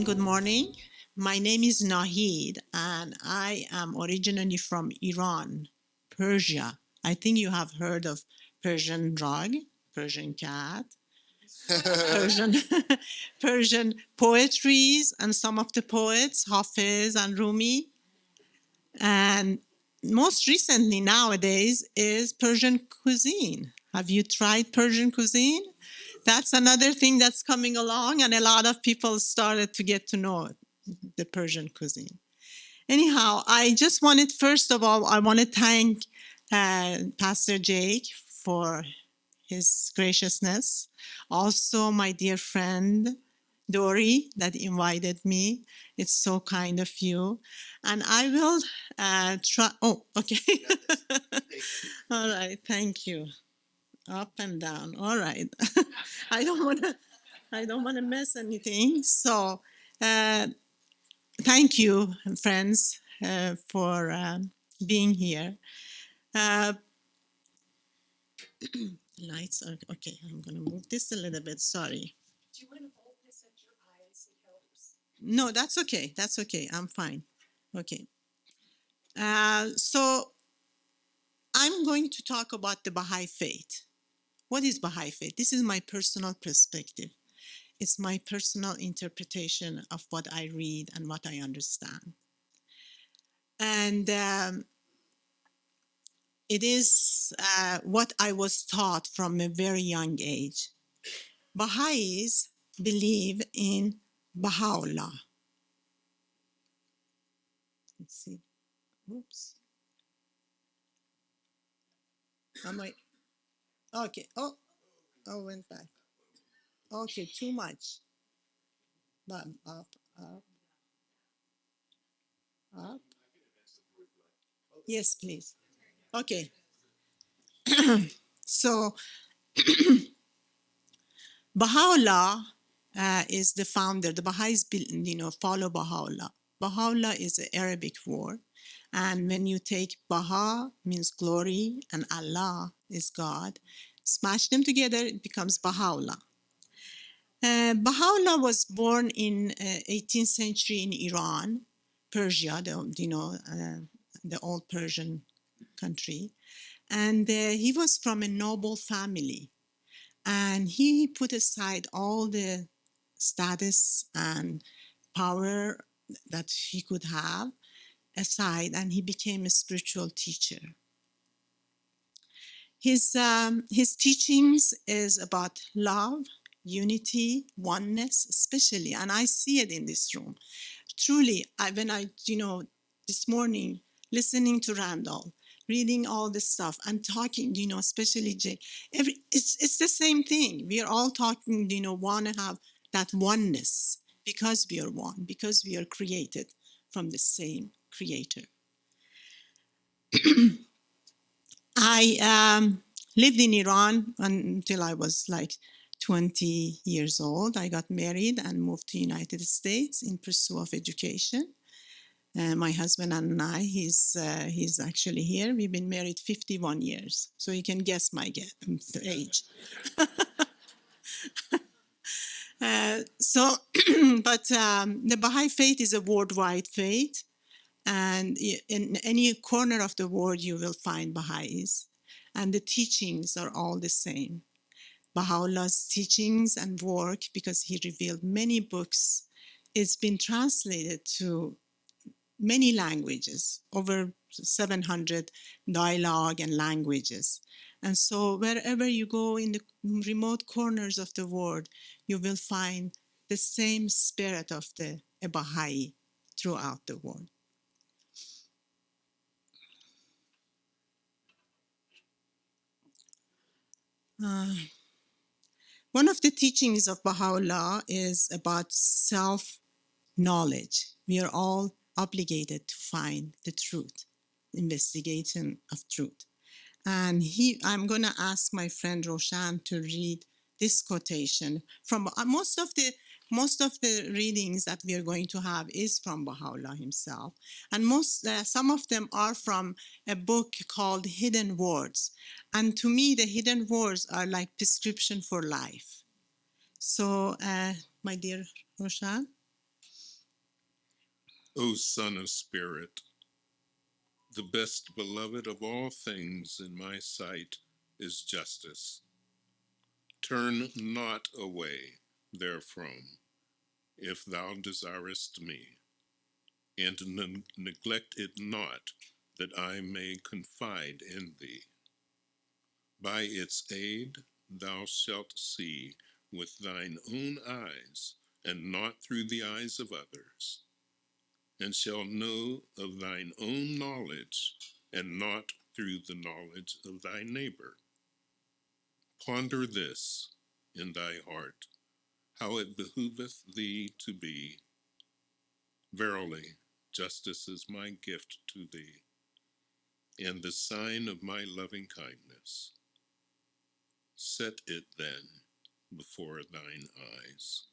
good morning. My name is Nahid, and I am originally from Iran, Persia. I think you have heard of Persian dog, Persian cat, Persian, Persian poetries, and some of the poets, Hafiz and Rumi. And most recently nowadays is Persian cuisine. Have you tried Persian cuisine? That's another thing that's coming along, and a lot of people started to get to know the Persian cuisine. Anyhow, I just wanted, first of all, I want to thank Pastor Jake for his graciousness. Also, my dear friend Dory that invited me. It's so kind of you. And I will try. Oh, okay. All right. Thank you. Up and down. All right. I don't want to. I don't want to miss anything. So, thank you, friends, for being here. Uh, lights are okay. I'm going to move this a little bit. Sorry. Do you want to hold this at your eyes? It helps. No, that's okay. That's okay. I'm fine. Okay. So I'm going to talk about the Baha'i faith. What is Baha'i faith? This is my personal perspective. It's my personal interpretation of what I read and what I understand. And it is what I was taught from a very young age. Baha'is believe in Baha'u'llah. Let's see. Oops. Am I? Okay. Oh, went back. Okay, too much. Up, up, up, up. Yes, please. Okay. So Baha'u'llah is the founder. The Baha'is, follow Baha'u'llah. Baha'u'llah is an Arabic word. And when you take Baha means glory and Allah is God, smash them together, it becomes Baha'u'llah. Baha'u'llah was born in 18th century in Iran, Persia, the old Persian country. And he was from a noble family. And he put aside all the status and power that he could have aside, and he became a spiritual teacher. His teachings is about love, unity, oneness, especially, and I see it in this room. Truly, when I this morning listening to Randall, reading all this stuff and talking, especially Jay, it's the same thing. We are all talking, want to have that oneness because we are one, because we are created from the same creator. I lived in Iran until I was like 20 years old. I got married and moved to United States in pursuit of education. My husband and I, he's actually here. We've been married 51 years, so you can guess my age. But the Baha'i faith is a worldwide faith, and in any corner of the world you will find Baha'is, and the teachings are all the same. Baha'u'llah's teachings and work, because he revealed many books, it's been translated to many languages, over 700 dialogue and languages. And so wherever you go in the remote corners of the world, you will find the same spirit of the Baha'i throughout the world. One of the teachings of Baha'u'llah is about self-knowledge. We are all obligated to find the truth, investigation of truth. And I'm going to ask my friend Roshan to read this quotation from most of the readings that we are going to have is from Baha'u'llah himself, and some of them are from a book called Hidden Words. And to me, the hidden words are like prescription for life. So, my dear Roshan. O Son of Spirit, the best beloved of all things in my sight is justice. Turn not away therefrom, if thou desirest me, and neglect it not, that I may confide in thee. By its aid thou shalt see with thine own eyes, and not through the eyes of others, and shall know of thine own knowledge, and not through the knowledge of thy neighbor. Ponder this in thy heart, how it behooveth thee to be. Verily, justice is my gift to thee, and the sign of my loving kindness. Set it then before thine eyes.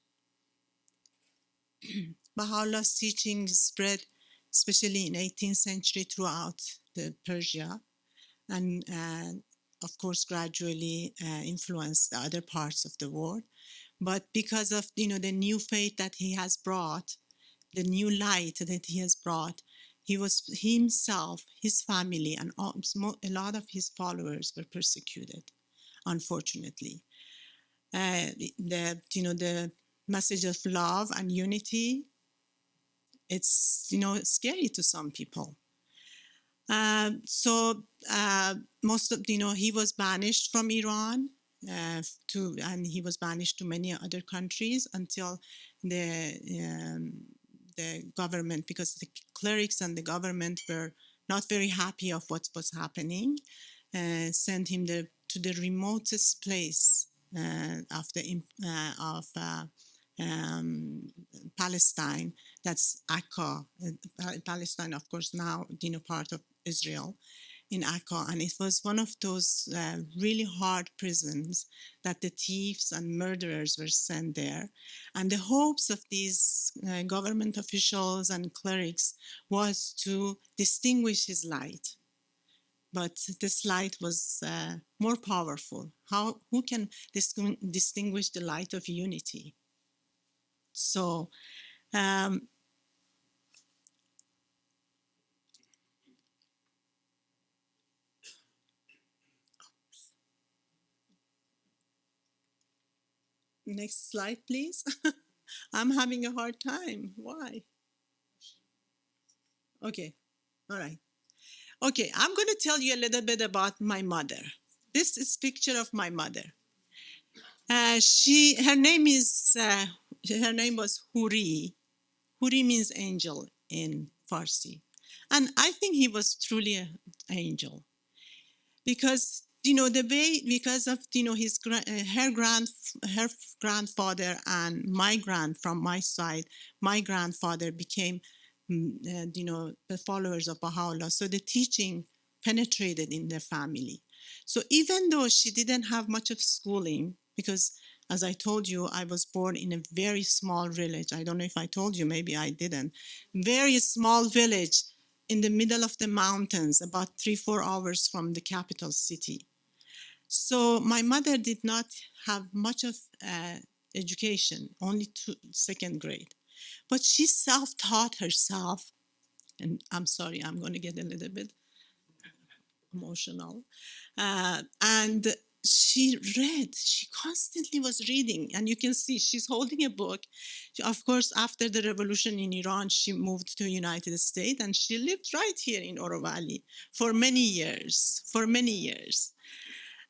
Baha'u'llah's teachings spread, especially in 18th century, throughout Persia, and of course gradually influenced the other parts of the world. But because of the new faith that he has brought, the new light that he has brought, he was himself, his family, and a lot of his followers were persecuted, unfortunately. The message of love and unity, it's scary to some people. So most of he was banished from Iran and he was banished to many other countries until the the government, because the clerics and the government were not very happy of what was happening, sent him to the remotest place of Palestine. That's Akka. Palestine, of course, now part of Israel, in Akka, and it was one of those really hard prisons that the thieves and murderers were sent there. And the hopes of these government officials and clerics was to distinguish his light. But this light was more powerful. Who can distinguish the light of unity? So next slide, please. I'm having a hard time. Why? Okay. All right. Okay, I'm going to tell you a little bit about my mother. This is picture of my mother. Her name was Huri. Huri means angel in Farsi. And I think he was truly an angel because the way, because of his her grandfather and from my side, my grandfather became the followers of Baha'u'llah. So the teaching penetrated in their family. So even though she didn't have much of schooling, because as I told you, I was born in a very small village. I don't know if I told you, maybe I didn't. Very small village in the middle of the mountains, about 3-4 hours from the capital city. So my mother did not have much of education, only second grade. But she self-taught herself. And I'm sorry, I'm going to get a little bit emotional. And she constantly was reading. And you can see she's holding a book. Of course, after the revolution in Iran, she moved to the United States and she lived right here in Oro Valley for many years,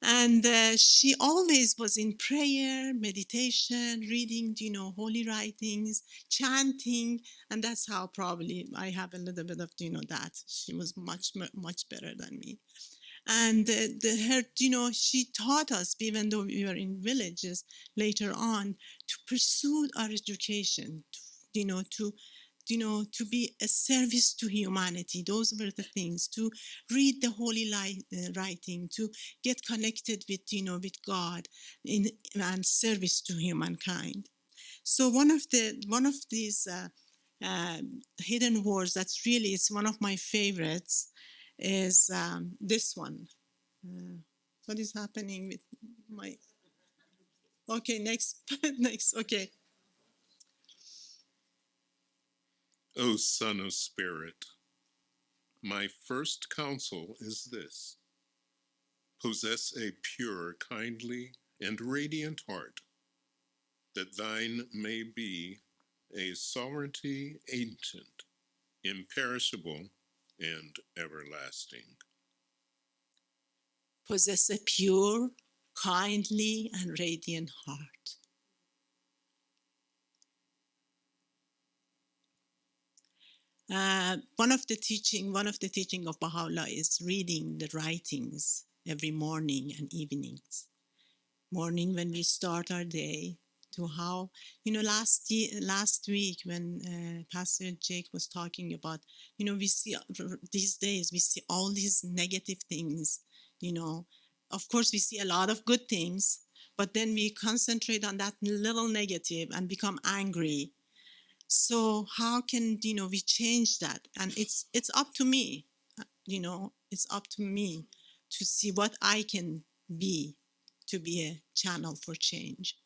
And she always was in prayer, meditation, reading, holy writings, chanting. And that's how probably I have a little bit of, that. She was much better than me. And she taught us, even though we were in villages later on, to pursue our education, to be a service to humanity. Those were the things, to read the holy writing, to get connected with, with God and service to humankind. So one of these hidden words that's really, it's one of my favorites, is this one. What is happening with my? Okay, next, next. Okay, O Son of Spirit, my first counsel is this: possess a pure, kindly, and radiant heart, that thine may be a sovereignty ancient, imperishable, and everlasting. Possess a pure, kindly, and radiant heart. One of the teaching of Baha'u'llah is reading the writings every morning and evenings. Morning when we start our day, to how, last week when Pastor Jake was talking about, we see these days, we see all these negative things, of course we see a lot of good things, but then we concentrate on that little negative and become angry. So how can we change that? And it's up to me, it's up to me to see what I can be, to be a channel for change.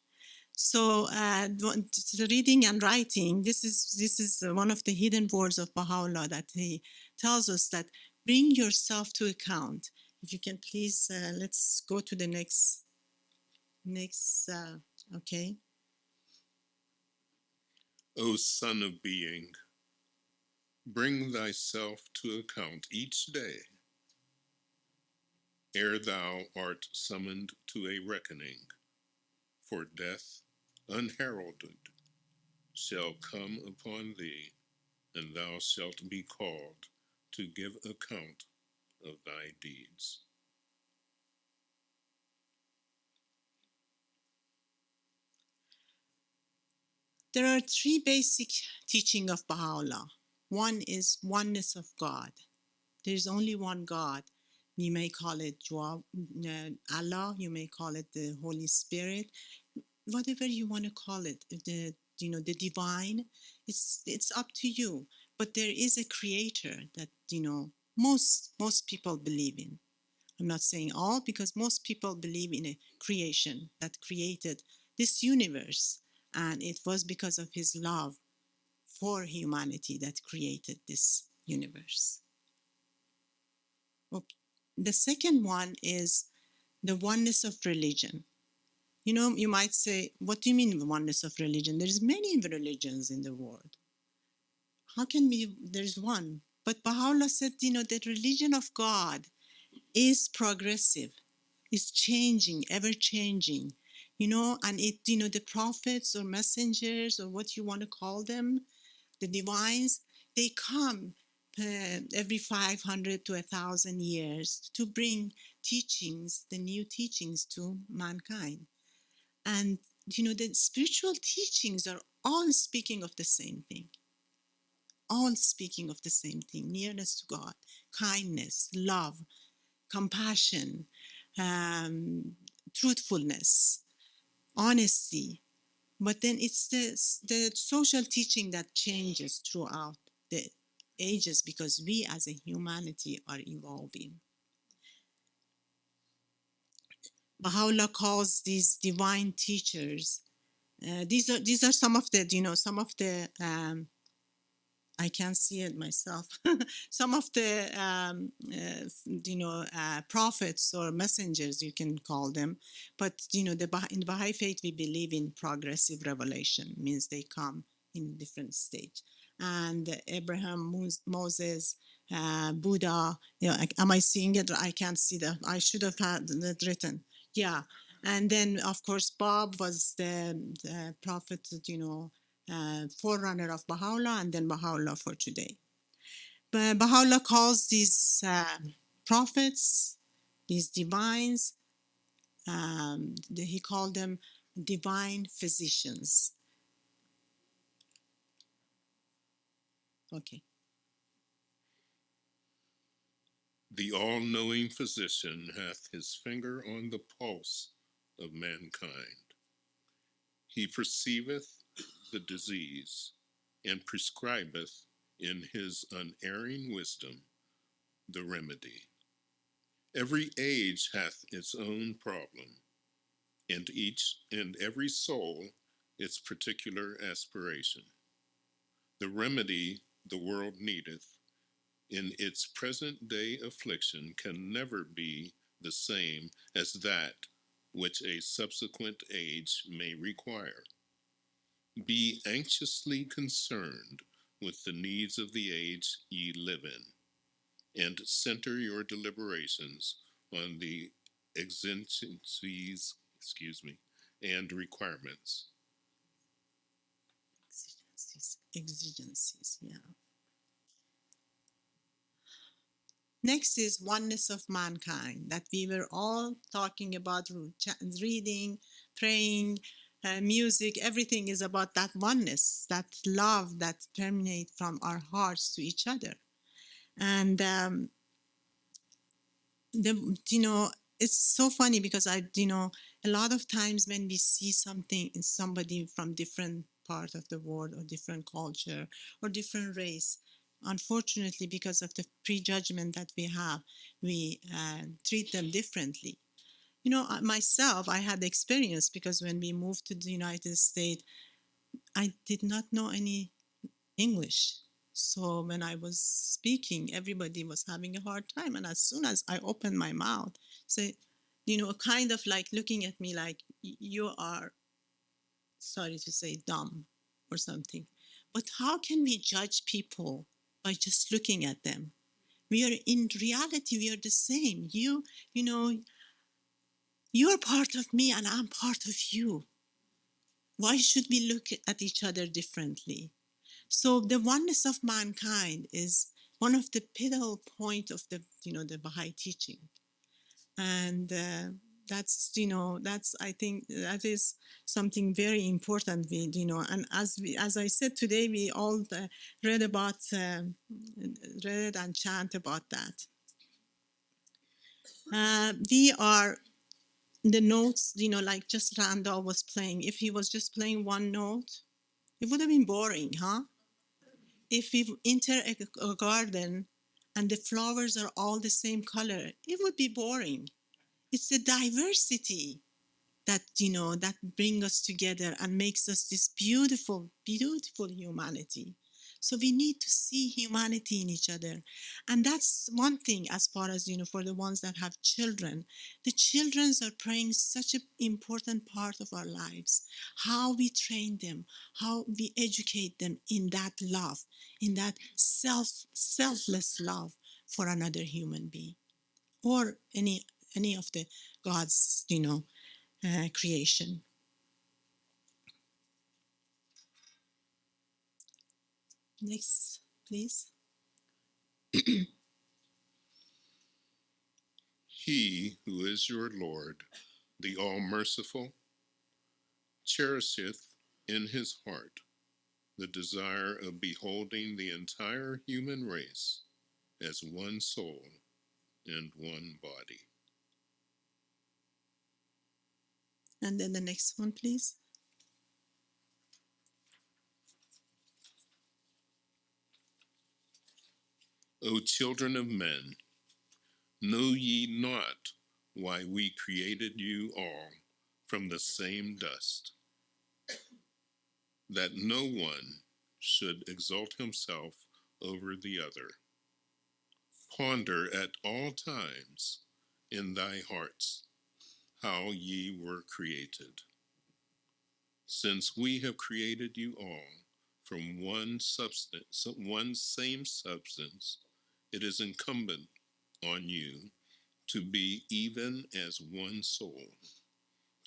So the reading and writing, this is one of the hidden words of Baha'u'llah, that he tells us that bring yourself to account. If you can please, let's go to the next, okay. O Son of Being, bring thyself to account each day, ere thou art summoned to a reckoning, for death, unheralded, shall come upon thee, and thou shalt be called to give account of thy deeds. There are three basic teaching of Baha'u'llah. One is oneness of God. There is only one God. You may call it Allah, you may call it the Holy Spirit, whatever you want to call it, the divine. It's up to you. But there is a creator that most people believe in. I'm not saying all, because most people believe in a creation that created this universe, and it was because of his love for humanity that created this universe. Okay. The second one is the oneness of religion. You might say, what do you mean the oneness of religion? There's many religions in the world. How can there's one? But Baha'u'llah said, the religion of God is progressive, is changing, ever changing, and the prophets or messengers, or what you want to call them, the divines, they come every 500 to 1,000 years to bring teachings, the new teachings to mankind. And, the spiritual teachings are all speaking of the same thing. All speaking of the same thing: nearness to God, kindness, love, compassion, truthfulness, honesty. But then it's the social teaching that changes throughout the ages, because we as a humanity are evolving. Baha'u'llah calls these divine teachers. These are some of the I can't see it myself. Some of the prophets or messengers, you can call them. But in the Baha'i faith, we believe in progressive revelation. Means they come in different stage. And Abraham, Moses, Buddha. Am I seeing it? I can't see that. I should have had it written. Yeah. And then of course Bob was the prophet. Forerunner of Baha'u'llah, and then Baha'u'llah for today. But Baha'u'llah calls these prophets, these divines, he called them divine physicians. Okay. The all-knowing physician hath his finger on the pulse of mankind. He perceiveth the disease, and prescribeth in his unerring wisdom the remedy. Every age hath its own problem, and every soul its particular aspiration. The remedy the world needeth in its present day affliction can never be the same as that which a subsequent age may require. Be anxiously concerned with the needs of the age ye live in, and center your deliberations on the exigencies, and requirements. Exigencies, yeah. Next is oneness of mankind, that we were all talking about, reading, praying, music, everything is about that oneness, that love that permeates from our hearts to each other. And you know, it's so funny because a lot of times when we see something in somebody from different part of the world or different culture or different race, unfortunately, because of the prejudgment that we have, we treat them differently. Myself, I had experience because when we moved to the United States, I did not know any English. So when I was speaking, everybody was having a hard time. And as soon as I opened my mouth, say, kind of like looking at me like you are, sorry to say, dumb or something. But how can we judge people by just looking at them? We are, in reality, we are the same. You know, you're part of me and I'm part of you. Why should we look at each other differently? So the oneness of mankind is one of the pivotal point of the Baha'i teaching, and that's I think that is something very important. And as I said today, we all read and chant about that. We are the notes, like just Randall was playing. If he was just playing one note, it would have been boring, huh? If we enter a garden and the flowers are all the same color, it would be boring. It's the diversity that bring us together and makes us this beautiful, beautiful humanity. So we need to see humanity in each other. And that's one thing. As far as for the ones that have children, the childrens are playing such an important part of our lives. How we train them, how we educate them in that love, in that selfless love for another human being, or any of the God's creation. Next, please. He who is your Lord, the all merciful, cherisheth in his heart the desire of beholding the entire human race as one soul and one body. And then the next one, please. O children of men, know ye not why we created you all from the same dust, that no one should exalt himself over the other? Ponder at all times in thy hearts how ye were created. Since we have created you all from one same substance, it is incumbent on you to be even as one soul,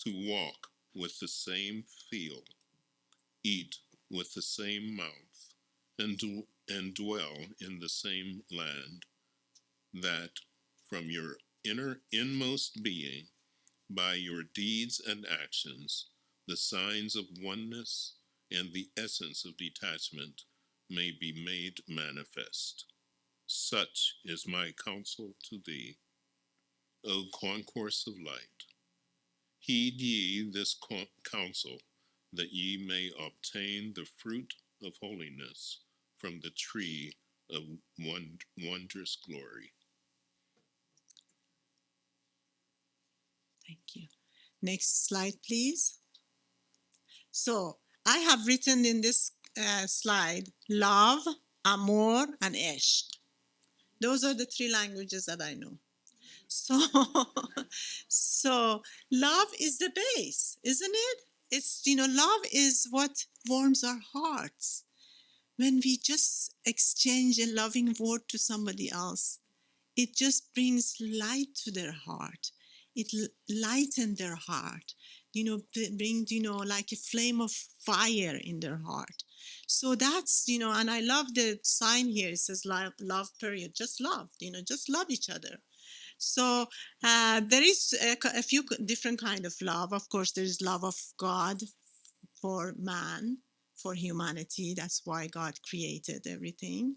to walk with the same feel, eat with the same mouth, and dwell in the same land, that from your inmost being, by your deeds and actions, the signs of oneness and the essence of detachment may be made manifest. Such is my counsel to thee, O concourse of light. Heed ye this counsel, that ye may obtain the fruit of holiness from the tree of wondrous glory. Thank you. Next slide, please. So I have written in this slide, love, amor, and ishq. Those are the three languages that I know. So, so love is the base, isn't it? It's, love is what warms our hearts. When we just exchange a loving word to somebody else, it just brings light to their heart. It lightens their heart, brings, like a flame of fire in their heart. So that's, and I love the sign here. It says love, period. Just love, just love each other. So there is a few different kind of love. Of course, there is love of God for man, for humanity. That's why God created everything.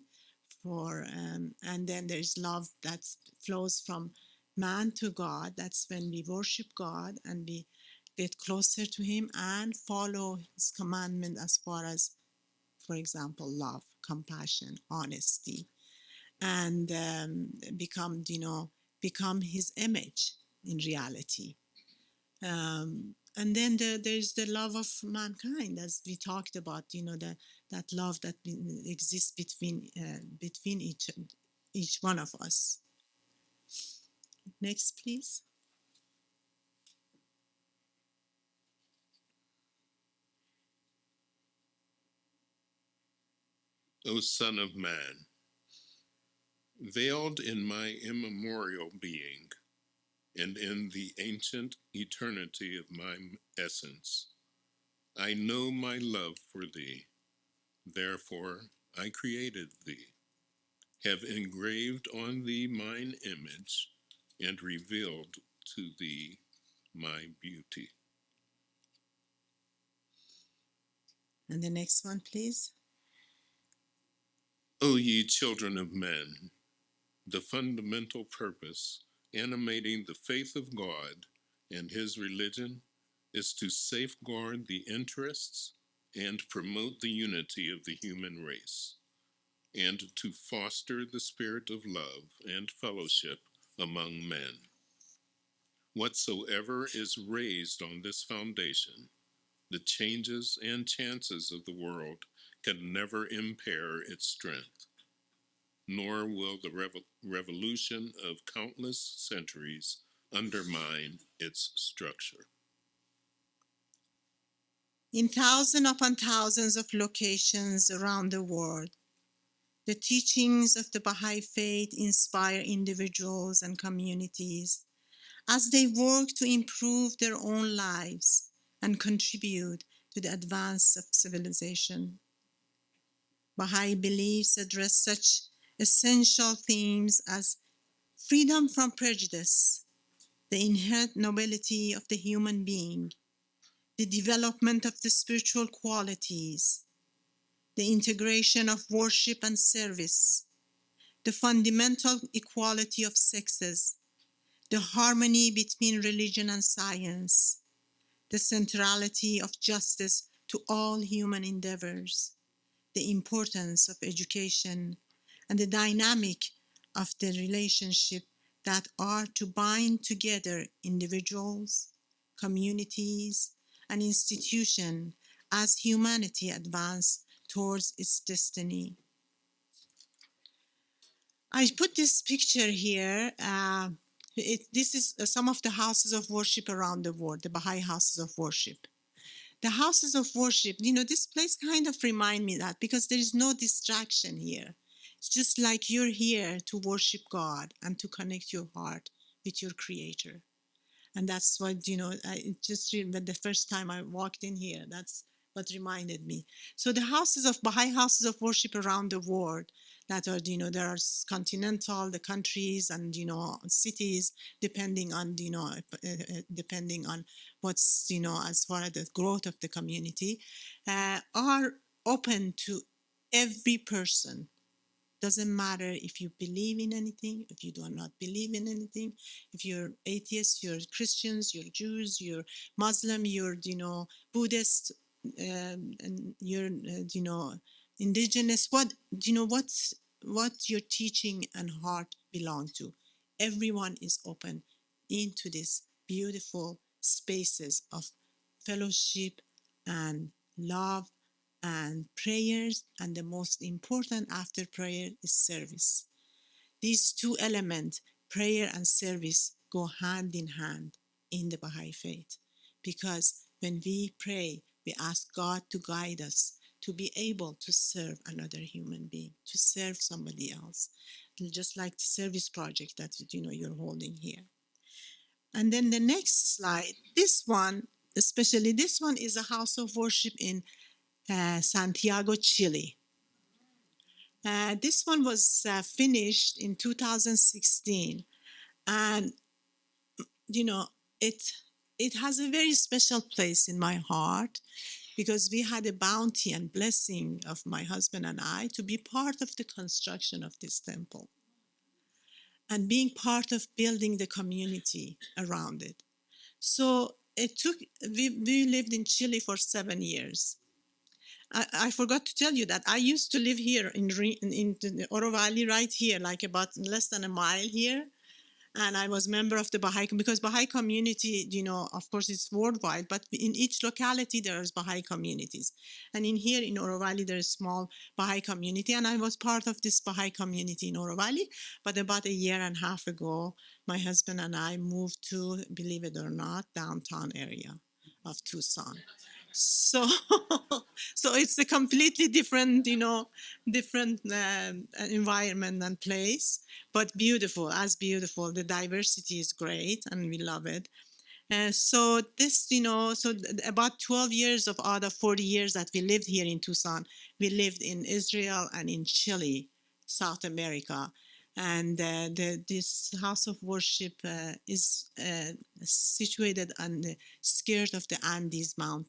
And then there's love that flows from man to God. That's when we worship God and we get closer to Him and follow His commandment as far as, for example, love, compassion, honesty, and become His image in reality. And then there's the love of mankind, as we talked about. That love that exists between each one of us. Next, please. O Son of Man, veiled in my immemorial being, and in the ancient eternity of my essence, I know my love for thee. Therefore I created thee, have engraved on thee mine image, and revealed to thee my beauty. And the next one, please. O ye children of men, the fundamental purpose animating the faith of God and his religion is to safeguard the interests and promote the unity of the human race, and to foster the spirit of love and fellowship among men. Whatsoever is raised on this foundation, the changes and chances of the world can never impair its strength, nor will the revolution of countless centuries undermine its structure. In thousands upon thousands of locations around the world, the teachings of the Baha'i Faith inspire individuals and communities as they work to improve their own lives and contribute to the advance of civilization. Baha'i beliefs address such essential themes as freedom from prejudice, the inherent nobility of the human being, the development of the spiritual qualities, the integration of worship and service, the fundamental equality of sexes, the harmony between religion and science, the centrality of justice to all human endeavors, the importance of education, and the dynamic of the relationship that are to bind together individuals, communities, and institutions as humanity advances towards its destiny. I put this picture here. This is some of the houses of worship around the world, the Baha'i houses of worship. The houses of worship, this place kind of remind me that, because there is no distraction here. It's just like you're here to worship God and to connect your heart with your Creator. And that's what, I just remember the first time I walked in here, that's what reminded me. So the houses of Baha'i houses of worship around the world that are, there are continental, the countries and, cities, depending on, depending on what's, as far as the growth of the community, are open to every person. Doesn't matter if you believe in anything, if you do not believe in anything, if you're atheist, you're Christians, you're Jews, you're Muslim, you're, Buddhist, and you're, indigenous, what your teaching and heart belong to. Everyone is open into these beautiful spaces of fellowship and love and prayers, and the most important after prayer is service. These two elements, prayer and service, go hand in hand in the Baha'i faith, because when we pray, we ask God to guide us to be able to serve another human being, to serve somebody else, just like the service project that you're holding here. And then the next slide, this one, especially this one, is a house of worship in Santiago, Chile. This one was finished in 2016, and you know it it has a very special place in my heart, because we had a bounty and blessing of my husband and I to be part of the construction of this temple and being part of building the community around it. So it took, we lived in Chile for 7 years. I forgot to tell you that I used to live here in the Oro Valley, right here, like about less than a mile here. And I was member of the Baha'i, because Baha'i community, of course, it's worldwide, but in each locality there's Baha'i communities. And in here in Oro Valley, there's a small Baha'i community, and I was part of this Baha'i community in Oro Valley. But about a year and a half ago, my husband and I moved to, believe it or not, downtown area of Tucson. So, so it's a completely different, different environment and place, but beautiful, as beautiful. The diversity is great, and we love it. So this, about 12 years of out of 40 years that we lived here in Tucson, we lived in Israel and in Chile, South America. And this house of worship is situated on the skirt of the Andes Mountain.